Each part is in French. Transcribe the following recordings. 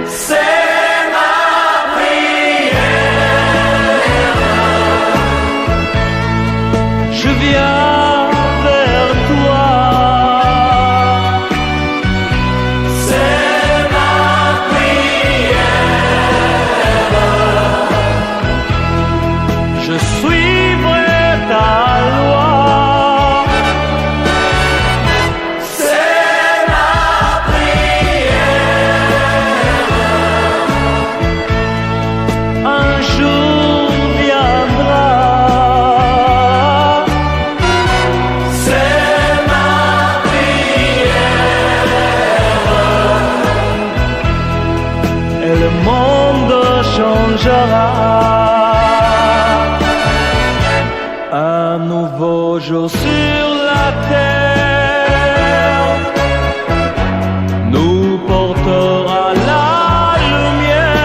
C'est ma prière. Je viens vers toi. C'est ma prière. Je suivrai ta loi. C'est ma prière. Un jour viendra. C'est ma prière. Et le monde changera. Un nouveau jour sur la terre nous portera la lumière.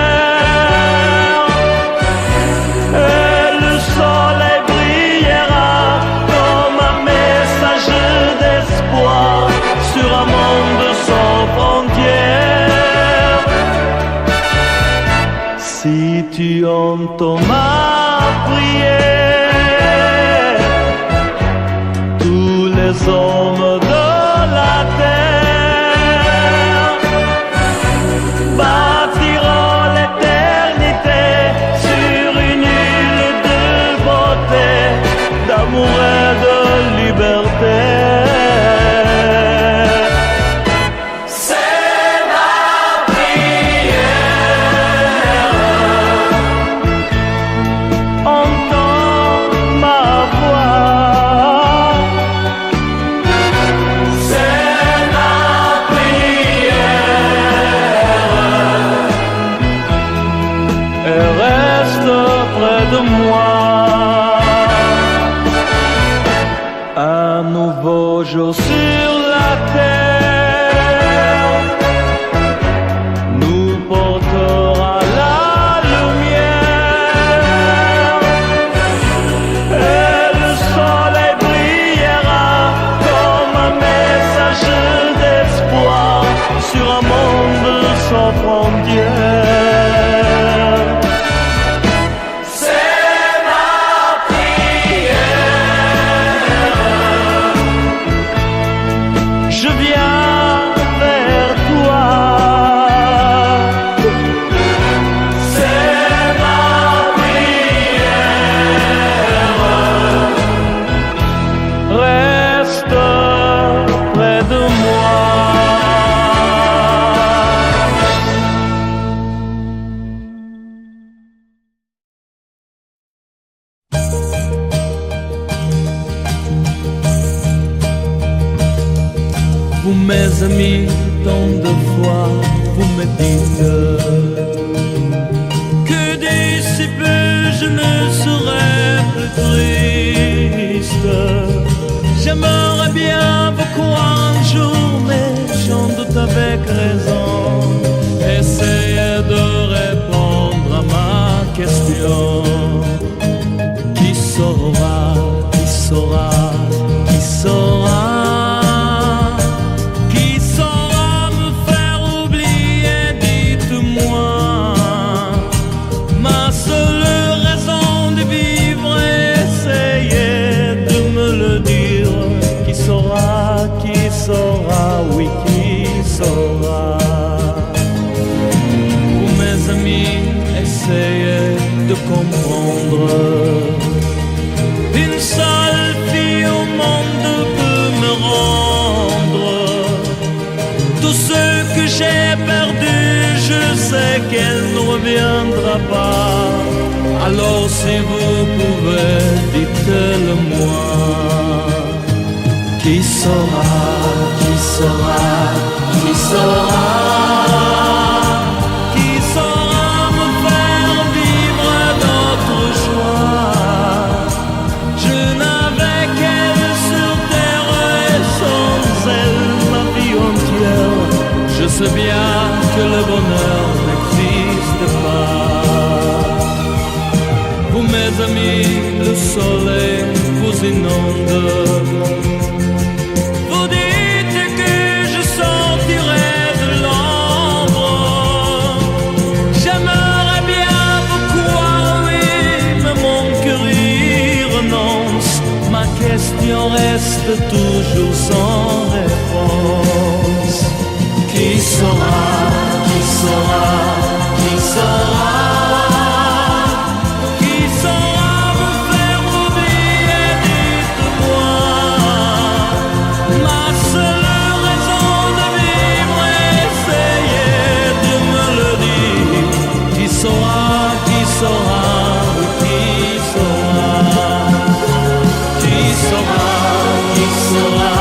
Et le soleil brillera comme un message d'espoir sur un monde sans frontières. Si tu entends ma prière, tous les hommes de la terre bâtiront l'éternité sur une île de beauté, d'amour et de liberté. C'est ma prière. Entends ma voix. C'est ma prière. Et reste près de moi. Un nouveau jour sur la terre nous portera la lumière. Et le soleil brillera comme un message d'espoir sur un monde sans frontières. C'est ma prière. Je viens vers toi. C'est ma prière. Reste près de moi. Vous mes amis, tant de fois vous me dites que d'ici peu je ne serai plus triste. J'aimerais bien vous croire un jour, mais j'en doute avec raison. Essayez de répondre à ma question. Qui saura, qui saura, qui saura? Qui saura me faire oublier, dites-moi. Ma seule raison de vivre, essayez de me le dire. Qui saura, oui, qui saura? Vous mes amis, essayez de comprendre. Une seule fille au monde peut me rendre tout ce que j'ai perdu. Je sais qu'elle ne reviendra pas. Alors si vous pouvez, dites-le moi. Qui saura, qui saura, qui saura? Qui saura me faire vivre notre joie? Je n'avais qu'elle sur terre et sans elle ma vie entière. Je sais bien que le bonheur n'existe pas. Vous mes amis, le soleil vous inonde. Vous dites que je sortirai de l'ombre. question reste toujours sans réponse. Qui saura, qui saura, qui saura, qui saura me faire oublier, dites-moi. Ma seule raison de vivre, essayez de me le dire. Qui saura, qui saura, qui saura, qui saura, qui saura,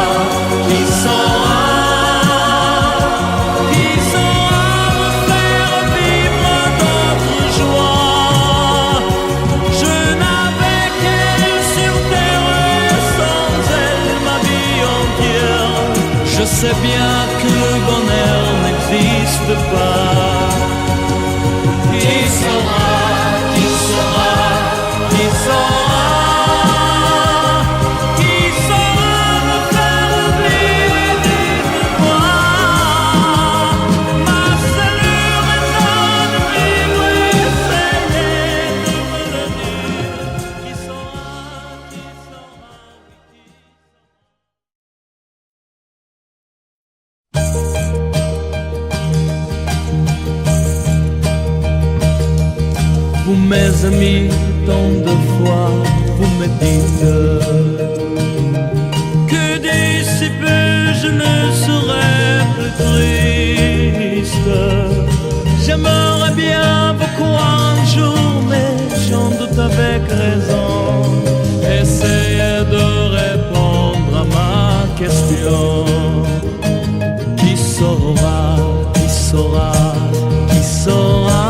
qui saura. Je sais bien que le bonheur n'existe pas. Qui saura, qui saura, qui saura, qui saura me faire oublier, dites-moi. Ma seule raison de vivre, essayez de me le dire. Qui saura, qui saura. Vous mes amis, tant de fois vous me dites que d'ici peu je ne serai plus triste. J'aimerais bien vous croire un jour, mais j'en doute avec raison. Essayez de répondre à ma question. Qui saura, qui saura, qui saura?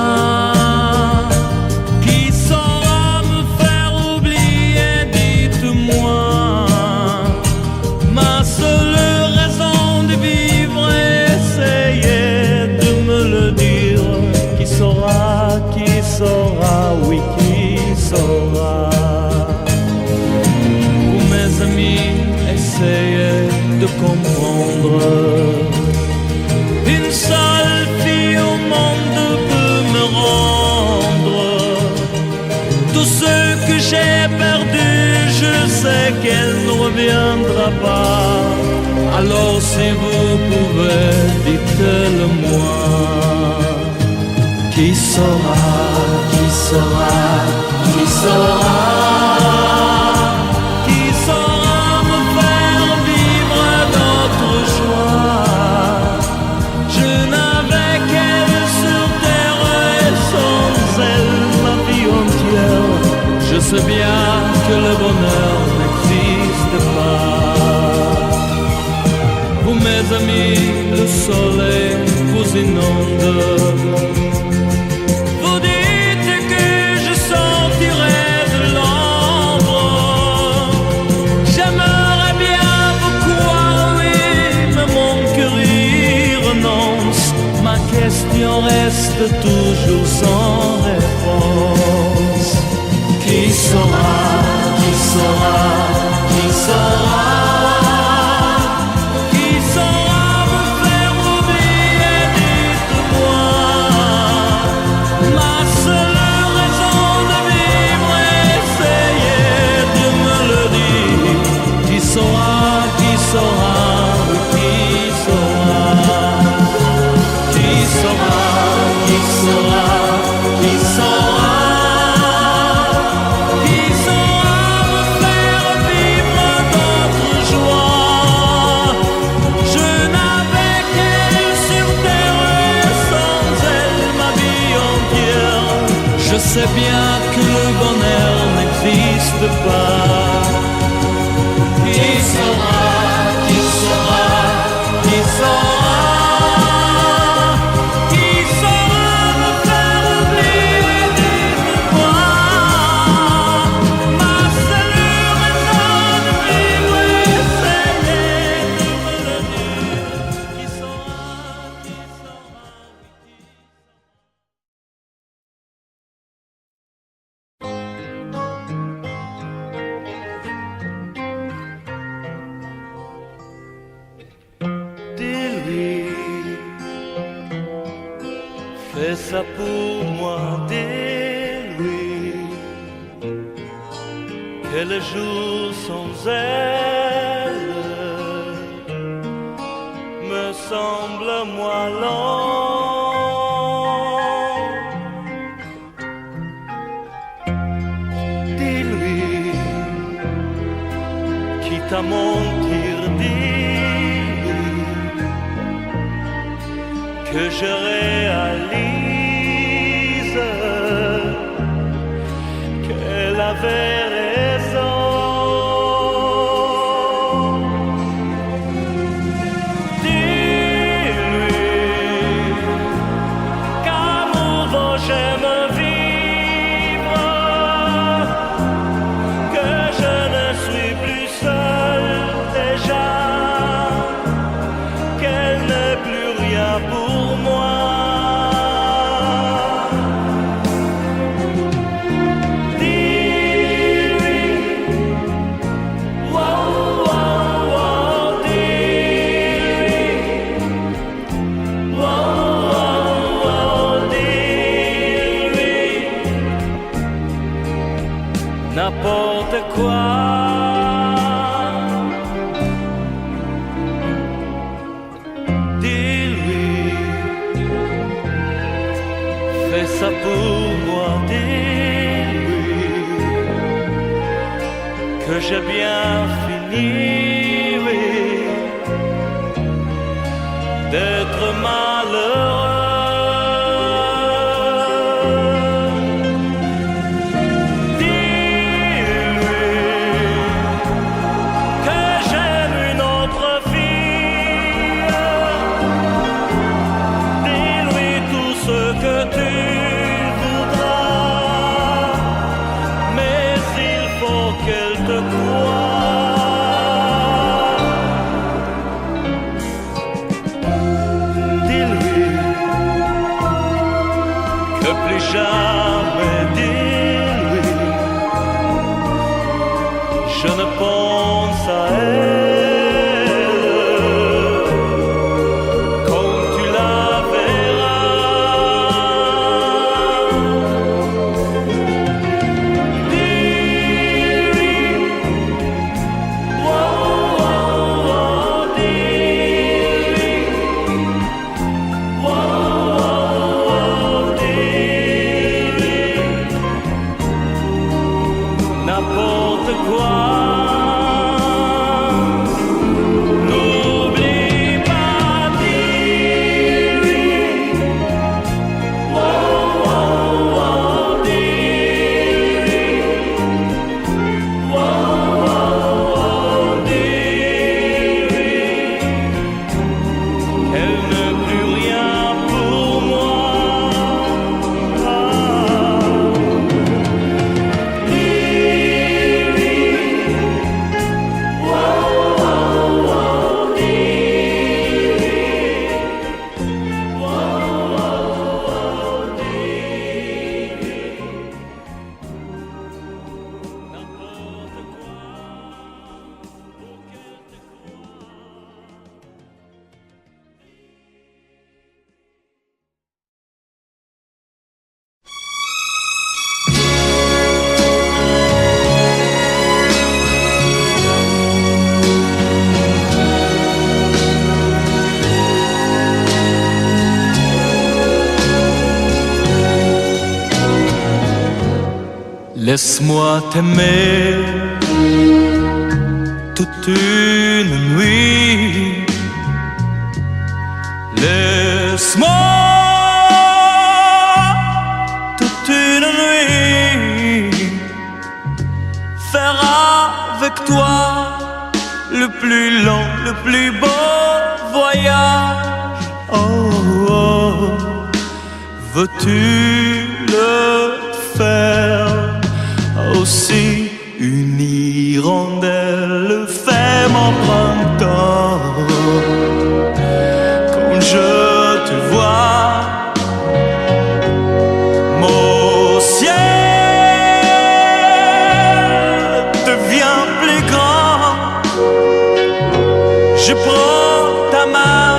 Oui, qui saura? Vous mes amis, essayez de comprendre. Une seule fille au monde peut me rendre tout ce que j'ai perdu. Je sais qu'elle ne reviendra pas. Alors si vous pouvez, dites-le-moi. Qui saura, qui saura, qui saura, qui saura me faire vivre d'autres joies? Je n'avais qu'elle sur terre et sans elle ma vie entière. Je sais bien que le bonheur n'existe pas. Vous mes amis, le soleil vous inonde. Ma question reste toujours sans réponse. Qui saura, qui saura, qui saura, qui saura me faire oublier, dites-moi. Ma seule raison de vivre, essayez de me le dire. Qui saura, qui saura, qui saura? Qui saura, qui saura, qui saura, qui saura me faire vivre d'autres joies? Je n'avais qu'elle sur terre et sans elle ma vie entière. Je sais bien que le bonheur n'existe pas. Qui saura, qui saura, qui saura? Fais ça pour moi, dis-lui que le jour sans elle me semble moins long. Dis-lui, quitte à mentir, dis-lui que je réalise qu'elle avait raison. Dis-lui qu'amour j'aime vivre, que je ne suis plus seul déjà, qu'elle n'est plus rien pour moi. N'importe quoi. Dis-lui, fais ça pour moi. Dis-lui que j'ai bien fini, oui, d'être malheureux. Plus jamais, dis-lui, je ne pense à elle comme tu la verras. Dis-lui, oh, oh, oh, dis-lui, oh, n'importe quoi. N'oublie pas, dis-lui, oh, oh, oh, dis-lui, oh, oh, oh, dis-lui, qu'elle ne plus rien pour moi. Laisse-moi t'aimer toute une nuit. Laisse-moi toute une nuit faire avec toi le plus long, le plus beau voyage. Oh, oh. Veux-tu le faire aussi? Une hirondelle fait mon printemps. Quand je te vois, mon ciel devient plus grand. Je prends ta main,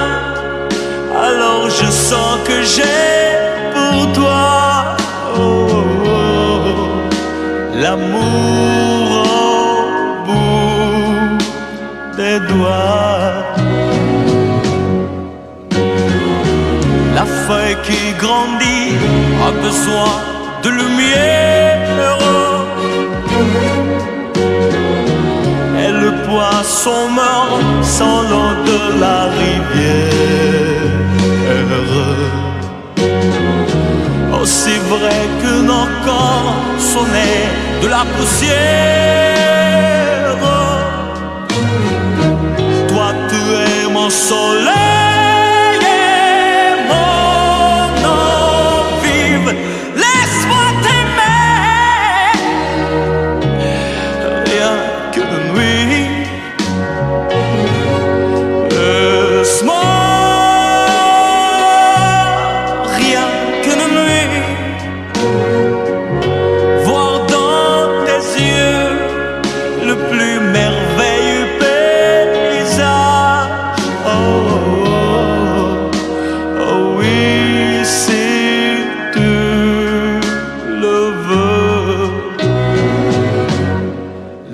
alors je sens que j'ai pour toi, oh, oh, oh, l'amour. feuille qui grandit a besoin de lumière. Et le poisson meurt sans l'eau de la rivière. Aussi vrai que nos corps sont nés de la poussière. Toi tu es mon soleil et mon eau vive. Laisse-moi t'aimer, rien que de nuit. Laisse-moi, rien que de nuit, voir dans tes yeux le plus merveilleux paysage. Oh, oh, oh oui, si tu le veux.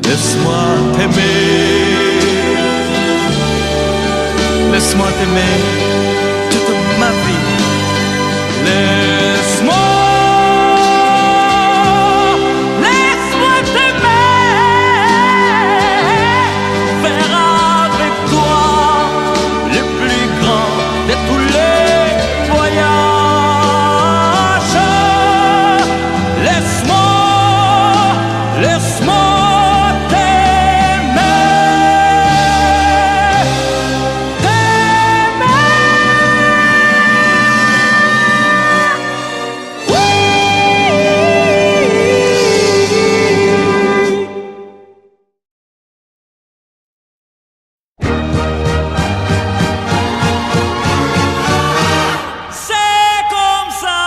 Laisse-moi t'aimer, laisse-moi t'aimer toute ma vie. Laisse-moi, laisse-moi t'aimer, faire avec toi le plus grand de tous les voyages. Laisse-moi, laisse-moi t'aimer, t'aimer. C'est comme ça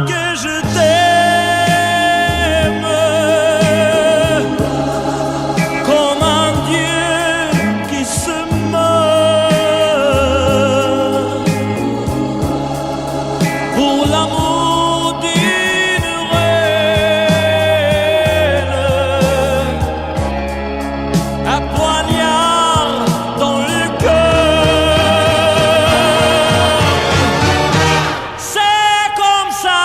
que je t'aime, comme un Dieu qui se meurt pour l'amour d'une reine. Un poignard dans le cœur. C'est comme ça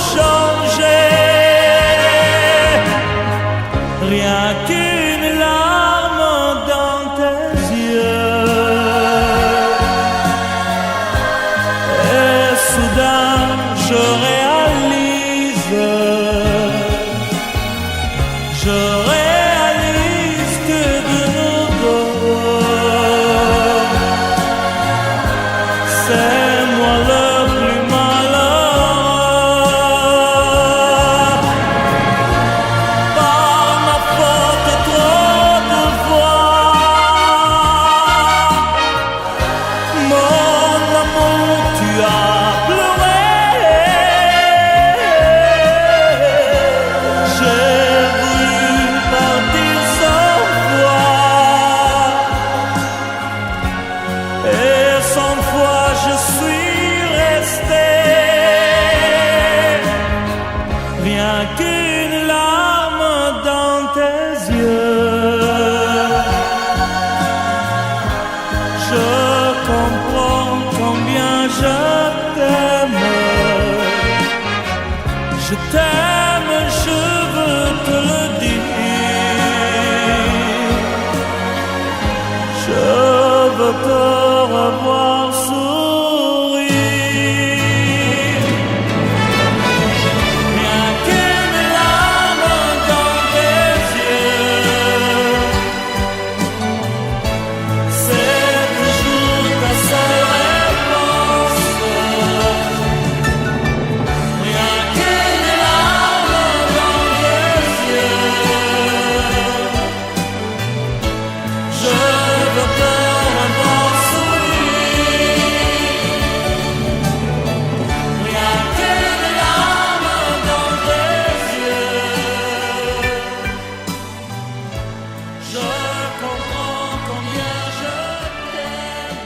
changer. Rien qu'une larme dans tes yeux. Et soudain je réalise que de nous deux, c'est moi le plus malheureux. Par ma faute trop de fois, mon amour tu as pleuré. J'ai voulu partir sans toi, et sans fois je suis resté. Rien qu'une larme dans tes yeux. Je comprends combien je t'aime. Je t'aime, je veux te le dire. Je veux te revoir sourire. Rien qu'une larme dans tes yeux, c'est toujours ta seule réponse. Rien qu'une larme dans tes yeux, je veux te revoir sourire. Rien qu'une larme dans tes yeux, je comprends combien je t'aime.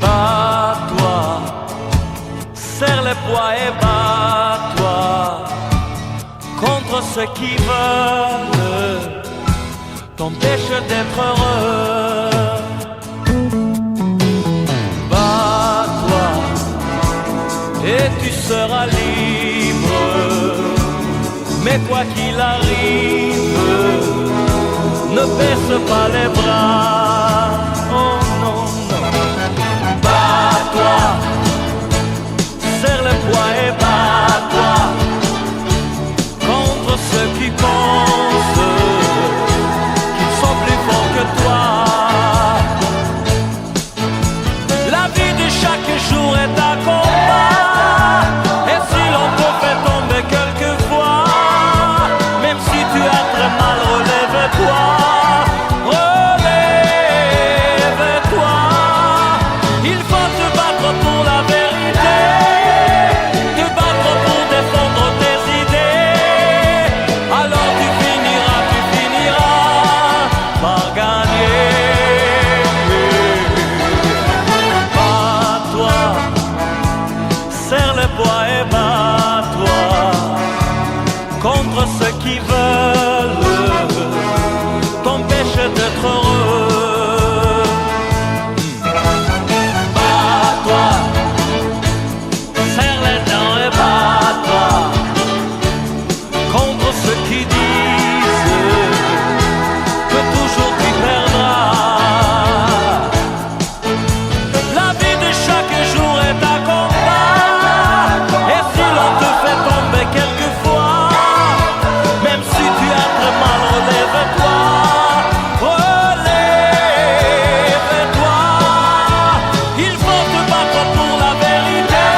Bats-toi, serre les poings et bats-toi contre ceux qui veulent t'empêcher d'être heureux. Bats-toi et tu seras libre. Mais quoi qu'il arrive, ne baisse pas les bras. Oh non, non. Bats-toi, serre les poings et bats-toi contre ceux qui pensent qu'ils sont plus forts que toi. La vie de chaque jour est un combat, et si l'on te fait tomber quelquefois, même si tu as très mal, relève-toi. Relève-toi, il faut te battre pour la vérité, te battre pour défendre tes idées. Alors tu finiras par gagner. Bats-toi, serre les poings et bats-toi contre ceux qui veulent t'empêcher d'être heureux. Bats-toi, serre les dents et bats-toi contre ceux qui disent que toujours tu perdras. La vie de chaque jour est un combat, et si l'on te fait tomber quelquefois, même si tu as très mal, relève-toi. Relève-toi, il faut te battre pour la vérité,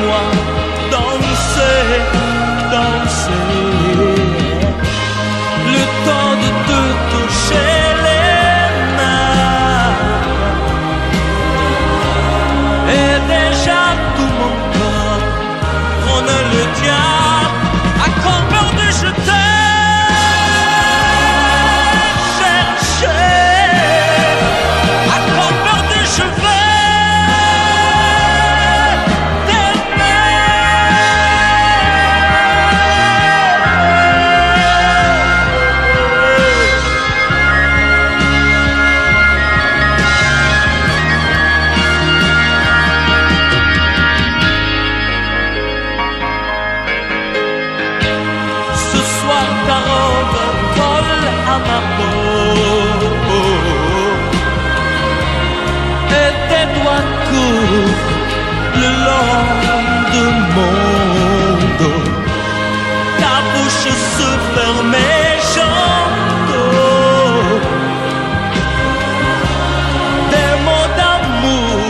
moi danser, danser. Le temps de te toucher les mains. Et déjà tout mon corps prône le tien. À corps perdu je t'ai cherché. À corps perdu je vais le long de mon dos. Ta bouche se fermait, j'entends des mots d'amour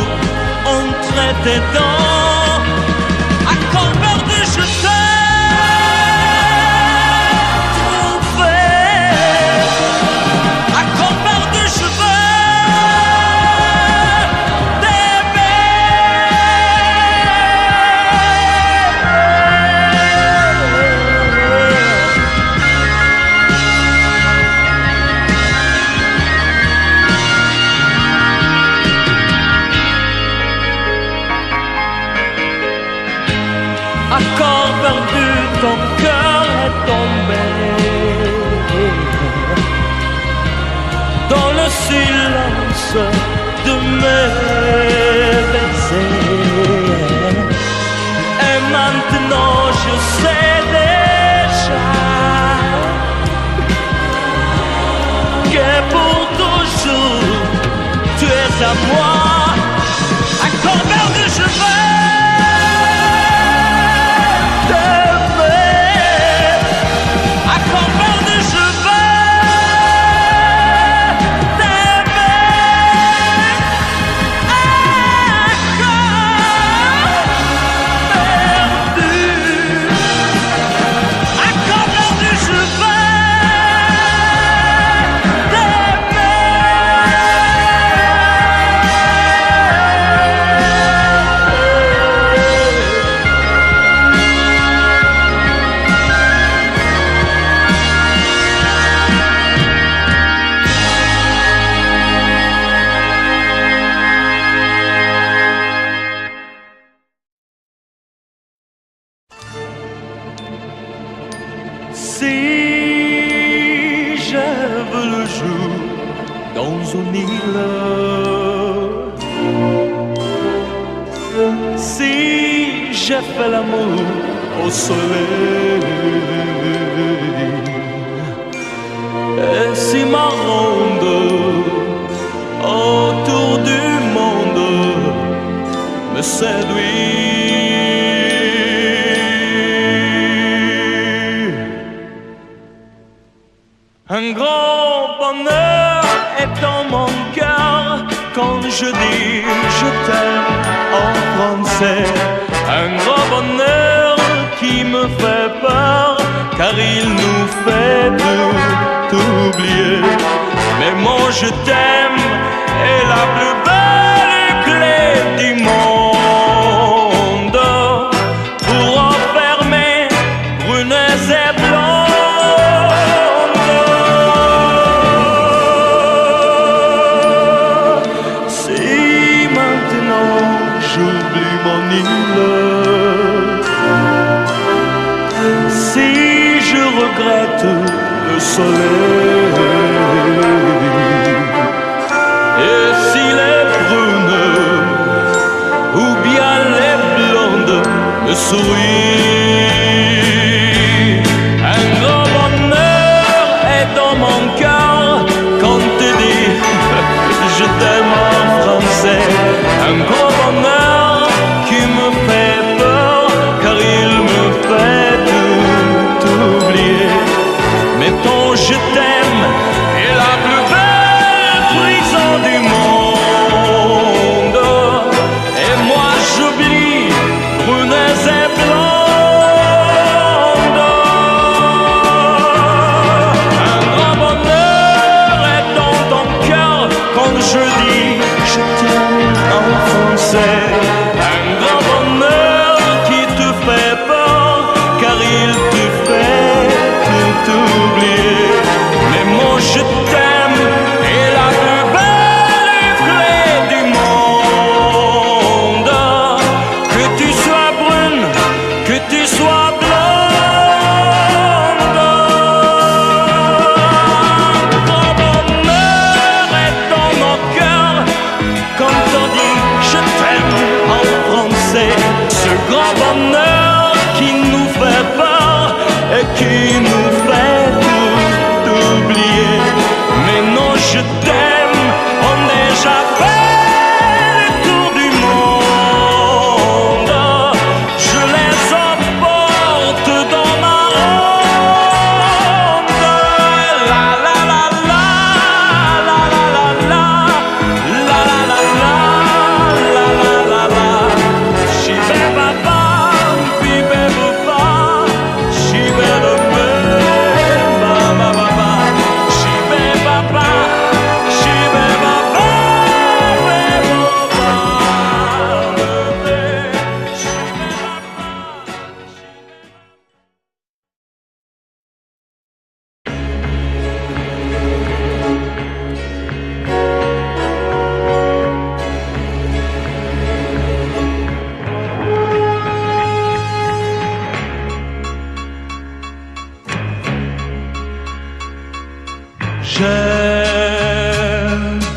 entraient tes dents. À corps perdu je t'ai trouvé. À corps perdu je veux ton cœur est tombé dans le silence de mes baisers. Et maintenant je sais déjà que pour toujours tu es à moi. À corps perdu je vais Si j'avais le jour dans une île, si j'ai fait l'amour au soleil, et si ma ronde autour du monde me séduit. Un grand bonheur est dans mon cœur quand je dis je t'aime en français. Un grand bonheur qui me fait peur car il nous fait tout oublier. Mais mon je t'aime est la plus belle clé du monde pour enfermer brunes et blondes. J'oublie mon île, si je regrette le soleil, et si les brunes ou bien les blondes me sourient. Un grand bonheur est dans mon cœur quand tu dis je t'aime en français. Un grand bonheur qui me fait peur car il me fait tout oublier. Mais ton je t'aime est la plus belle prison du monde. Et moi j'oublie Brunel car il te fait tout oublier. Mais moi je t'aime et la plus belle clé du monde. Que tu sois brune, que tu sois blonde. Grand bonheur est dans mon cœur quand on dit je t'aime en français. Ce grand bonheur qui nous fait peur et qui nous fait tout oublier. Mais non, je t'aime, on déjà fait le tour du monde. Je les emporte dans ma ronde. La la la la, la la la la, la la la la, la la la la. Shibe baba, bibe baba, shibe baba, baba baba, shibe baba, shibe baba, bibe baba, shibe baba. J'ai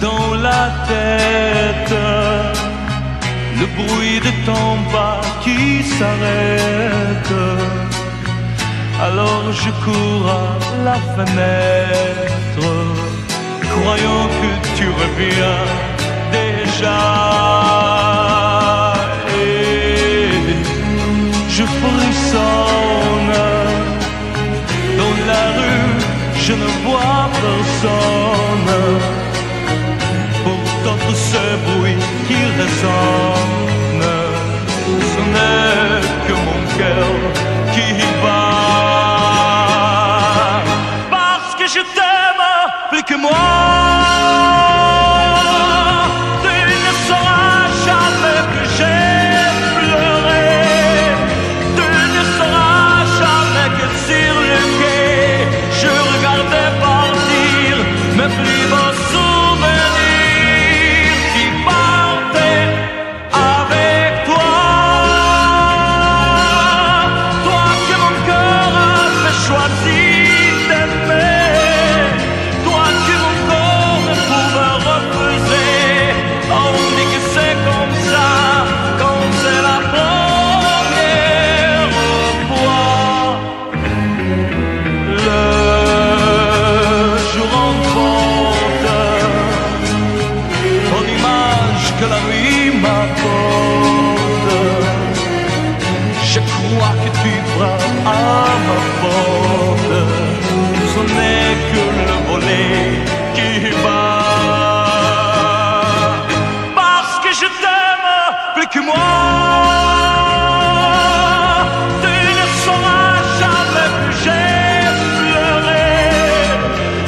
dans la tête le bruit de ton pas qui s'arrête. Alors je cours à la fenêtre, croyant que tu reviens déjà. Et je frissonne dans la rue. Je ne vois personne. Pourtant tout ce bruit qui résonne, ce n'est que mon cœur qui bat. Parce que je t'aime plus que moi. Tu ne sauras jamais que j'ai pleuré. Tu ne sauras jamais que sur le quai je regardais partir mes plus beaux souvenirs qui partaient avec toi. Toi que mon cœur avait choisi d'aimer. Toi que mon corps ne pouvait refuser. On dit que c'est comme ça quand c'est la première fois. Le jour emporte ton image que la nuit m'apporte. Je crois que tu frappes à ma porte. Ce n'est que le volet qui bat. Parce que je t'aime plus que moi. Tu ne sauras jamais que j'ai pleuré.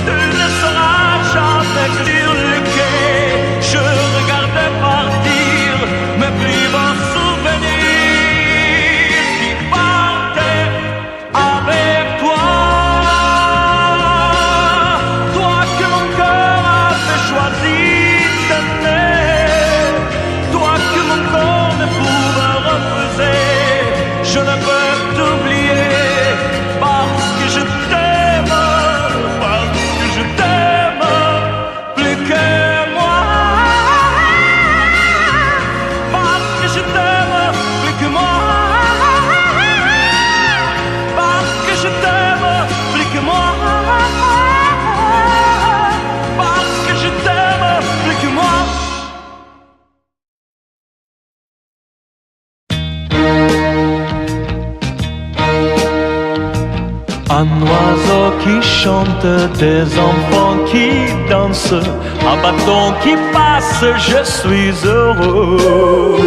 Tu ne sauras jamais que sur le quai je regardais partir mes plus beaux souvenirs qui partaient avec toi. Toi que mon cœur avait choisi d'aimer. Toi que mon corps ne pouvait refuser. Je ne peux t'oublier parce que je t'aime, parce que je t'aime plus que moi. Parce que je t'aime plus que moi. Parce que je t'aime plus que moi. Parce que je t'aime plus que moi. Un oiseau qui chante, des enfants qui dansent, un bâton qui passe, je suis heureux.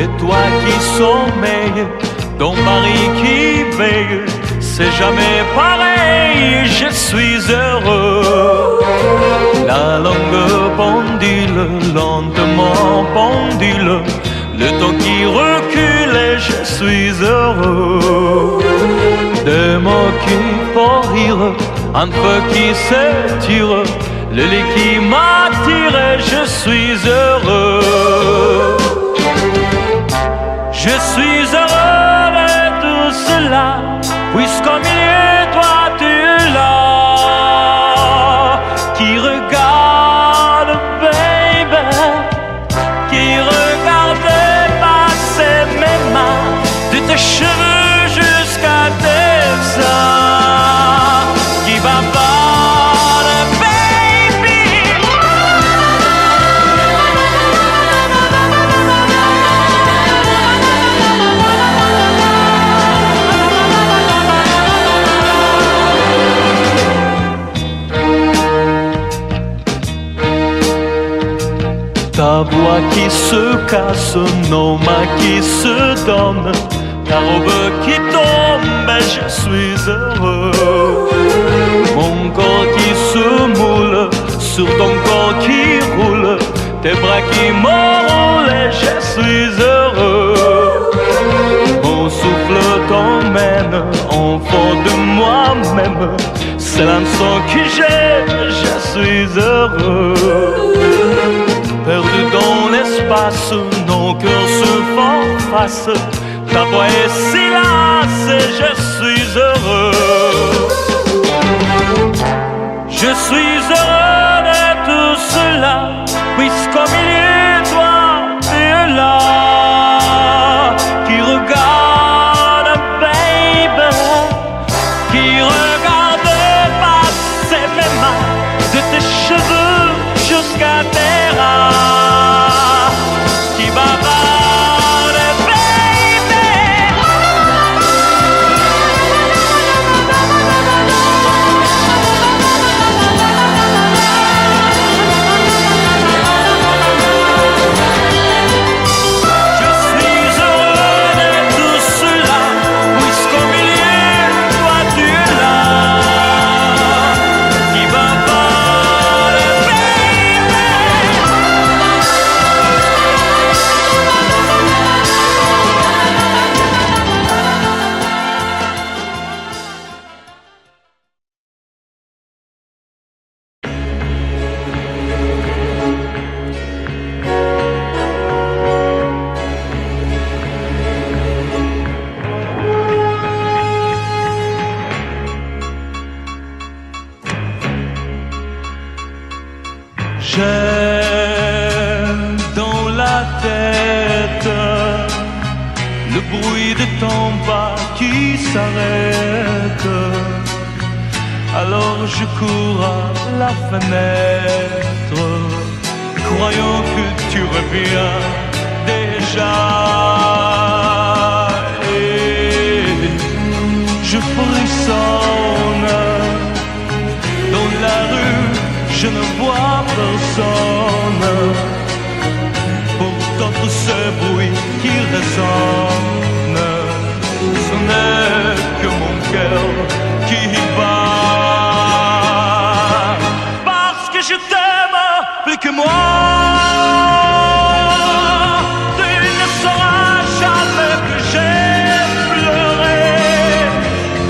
Et toi qui sommeilles, ton mari qui veille, c'est jamais pareil, je suis heureux. La longue pendule, lentement pendule, le temps qui recule et je suis heureux. Des mots qui font rire, un feu qui s'étire, le lit qui m'attire et je suis heureux. Je suis heureux de tout cela, puisqu'au milieu toi tu es là, qui regarde, baby, qui regarde passer mes mains de tes cheveux jusqu'à tes seins, qui va pas, baby. Ta voix qui se casse, nos mains qui se donnent, ta robe qui tombe, et je suis heureux. Mon corps qui se moule sur ton corps qui roule, tes bras qui m'enroulent, et je suis heureux. Mon souffle t'emmène en fond de moi-même, c'est l'hameçon que j'ai, je suis heureux. Perdu dans l'espace, nos cœurs se font face, ta voix est silence et je suis heureux. Je suis heureux de tout cela, puisqu'au milieu toi tu es là, qui regarde, baby, qui regarde passer mes mains de tes cheveux jusqu'à tes reins, qui bavarde, baby. Je suis heureux de tout cela, puisqu'au milieu toi tu es là, qui bavarde, baby. J'ai dans la tête le bruit de ton pas qui s'arrête. Alors je cours à la fenêtre, croyant que tu reviens déjà. Et je frissonne dans la rue, je ne vois personne. Pourtant tout ce bruit qui résonne, ce n'est que mon cœur qui bat. Parce que je t'aime plus que moi, tu ne sauras jamais que j'ai pleuré.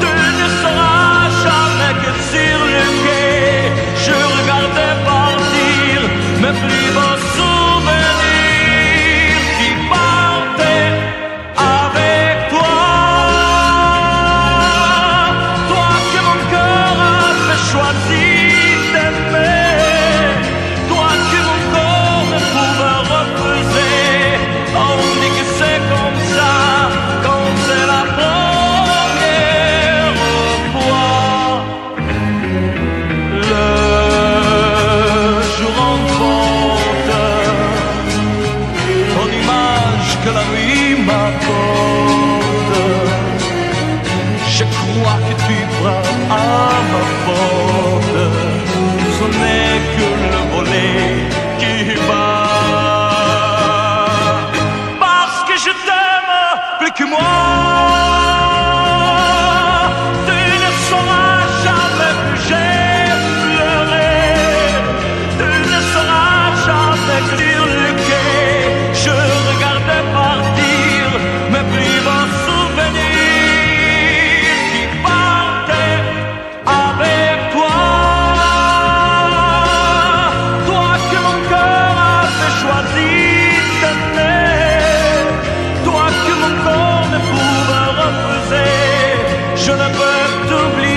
Tu ne sauras jamais que sur le quai je regardais partir mes plus beaux souvenirs qui partaient avec toi. Toi que mon cœur avait choisi d'aimer, toi que mon corps ne pouvait refuser. On dit que c'est comme ça quand c'est la première fois. Le jour emporte ton image que la nuit m'apporte. Je crois que tu frappes à ma porte, ce n'est que le volet qui bat. Parce que je t'aime plus que moi, tu ne sauras jamais que j'ai pleuré. Tu ne sauras jamais que sur le quai je regardais partir mes plus beaux souvenirs qui je ne peux t'oublier.